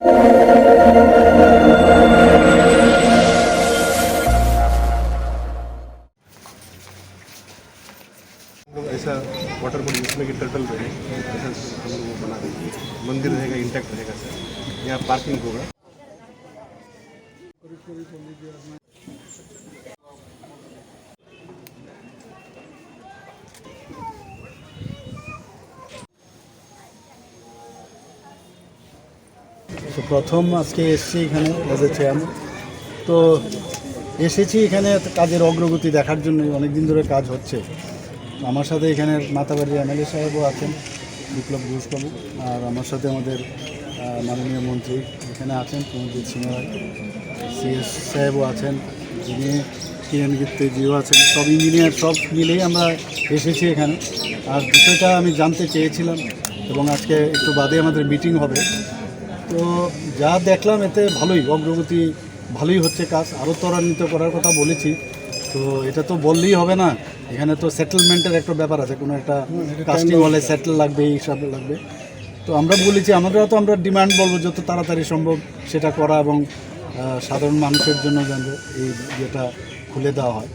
ऐसा water body जिसमें कि टर्टल रहे, ऐसा हम लोग वो बना देंगे। मंदिर रहेगा, इंटैक्ट रहेगा सर। यहाँ पार्किंग होगा। তো প্রথম আজকে এসেছি এখানে অ্যাজ এ চেয়ারম্যান। তো এসেছি এখানে কাজের অগ্রগতি দেখার জন্য। অনেক দিন ধরে কাজ হচ্ছে। আমার সাথে এখানে মাতাবাড়ির এমএলএ সাহেবও আছেন, বিপ্লব ঘোষবাবু, আর আমার সাথে আমাদের মাননীয় মন্ত্রী এখানে আছেন, প্রমোজিৎ সিংহ রায়, সিএস সাহেবও আছেন, যিনি কিরণ গিত্তেজিও আছেন। সব ইঞ্জিনিয়ার সব মিলেই আমরা এসেছি এখানে। আর বিষয়টা আমি জানতে চেয়েছিলাম এবং আজকে একটু বাদে আমাদের মিটিং হবে। তো যা দেখলাম এতে ভালোই অগ্রগতি, ভালোই হচ্ছে কাজ। আরও ত্বরান্বিত করার কথা বলেছি। তো এটা তো বললেই হবে না, এখানে তো সেটেলমেন্টের একটা ব্যাপার আছে। কোনো একটা কাস্টিং হলে সেটেল লাগবে, এই সব লাগবে। তো আমরা বলেছি আমরা ডিমান্ড বলবো যত তাড়াতাড়ি সম্ভব সেটা করা এবং সাধারণ মানুষের জন্য যেন এই যেটা খুলে দেওয়া হয়।